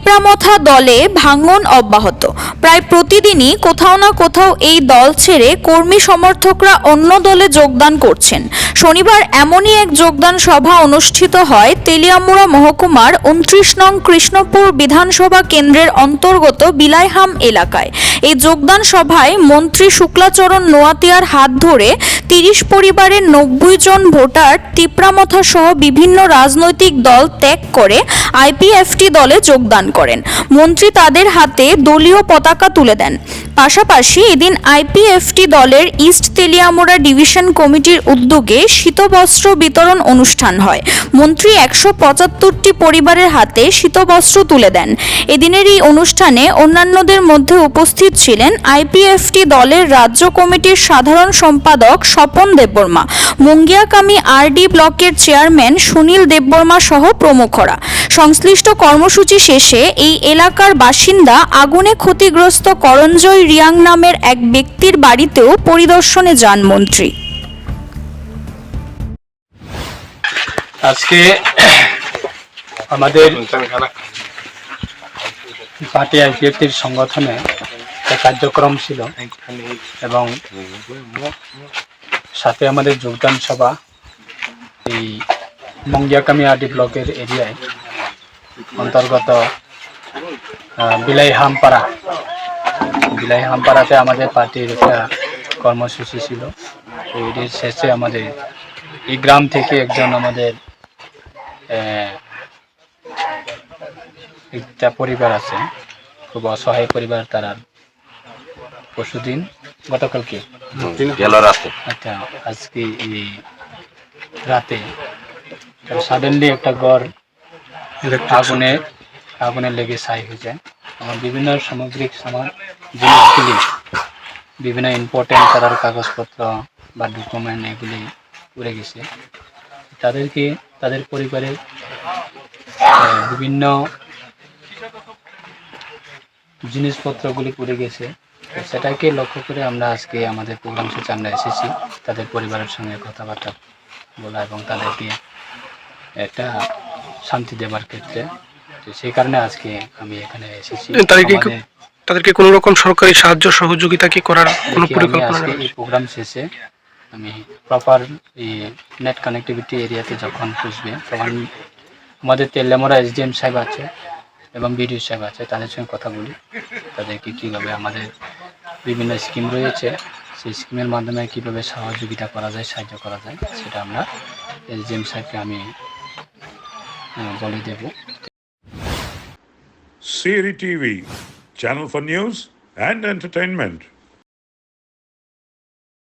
তিপ্রামথা দলে ভাঙন অব্যাহত। প্রায় প্রতিদিনই কোথাও না কোথাও এই দল ছেড়ে কর্মী সমর্থকরা অন্য দলে যোগদান করছেন। শনিবার এমনই এক যোগদান সভা অনুষ্ঠিত হয় তেলিয়ামুড়া মহকুমার 29 নং কৃষ্ণপুর বিধানসভা কেন্দ্রের অন্তর্গত বিলাইহাম এলাকায়। এই যোগদান সভায় মন্ত্রী শুক্লাচরণ নোয়াতিয়ার হাত ধরে 30 পরিবারের 90 জন ভোটার তিপ্রামথা সহ বিভিন্ন রাজনৈতিক দল ত্যাগ করে আইপিএফটি দলে যোগদান করেন। মন্ত্রী তাদের হাতে দলীয় পতাকা তুলে দেন। পাশাপাশি এদিন আইপিএফটি দলের ইস্ট তেলিয়ামুড়া ডিভিশন কমিটির উদ্যোগে শীতবস্ত্র বিতরণ অনুষ্ঠান হয়। মন্ত্রী 175টি পরিবারের হাতে শীতবস্ত্র তুলে দেন। এদিনের এই অনুষ্ঠানে অন্যান্যদের মধ্যে উপস্থিত ছিলেন আইপিএফটি দলের রাজ্য কমিটির সাধারণ সম্পাদক স্বপন দেববর্মা, মঙ্গিয়াকামী আরডি ব্লকের চেয়ারম্যান সুনীল দেববর্মা সহ প্রমুখরা। সংশ্লিষ্ট কর্মসূচি শেষে এই এলাকার বাসিন্দা আগুনে ক্ষতিগ্রস্ত করঞ্জয় রিয়াং নামের এক ব্যক্তির বাড়িতেও পরিদর্শনে যান মন্ত্রী। আজকে আমাদের পার্টি আইপিএফটির সংগঠনে একটা কার্যক্রম ছিল এবং সাথে আমাদের যোগদান সভা এই মঙ্গিয়াকামী আরডি ব্লকের এরিয়ায় অন্তর্গত বিলাইহামপাড়াতে আমাদের পার্টির একটা কর্মসূচি ছিল। এর শেষে আমাদের এই গ্রাম থেকে একজন আমাদের একটা পরিবার আছে, খুব অসহায় পরিবার, তারা পরশুদিন গতকালকে আচ্ছা আজকে এই রাতে সাডেনলি একটা ঘর আগুনে লেগে ছাই হয়ে যায়। আমার বিভিন্ন সামগ্রিক জিনিসগুলি, বিভিন্ন ইম্পর্টেন্ট তার কাগজপত্র বা ডকুমেন্ট এগুলি উড়ে গেছে। তাদেরকে তাদের পরিবারের বিভিন্ন জিনিসপত্রগুলি পুড়ে গেছে। সেটাকে লক্ষ্য করে আমরা আজকে আমাদের প্রোগ্রাম শেষে আমরা এসেছি তাদের পরিবারের সঙ্গে কথাবার্তা বলা এবং তাদেরকে একটা শান্তি দেবার ক্ষেত্রে। সেই কারণে আজকে আমি এখানে এসেছি। তাদেরকে কোনো রকম সরকারি সাহায্য সহযোগিতা কি করার কোনো পরিকল্পনা আছে? এই প্রোগ্রাম শেষে আমি প্রপার নেট কানেক্টিভিটি এরিয়াতে যখন পুষবে তখন আমাদের তেলিয়ামুড়া এসডিএম সাহেব আছে এবং বিডিও সাহেব আছে, তাদের সঙ্গে কথা বলি তাদেরকে কীভাবে আমাদের বিভিন্ন স্কিম রয়েছে সেই স্কিমের মাধ্যমে কীভাবে সহযোগিতা করা যায়, সাহায্য করা যায়, সেটা আমরা এসডিএম সাহেবকে আমি বলে দেব। CRI TV, channel for news and entertainment.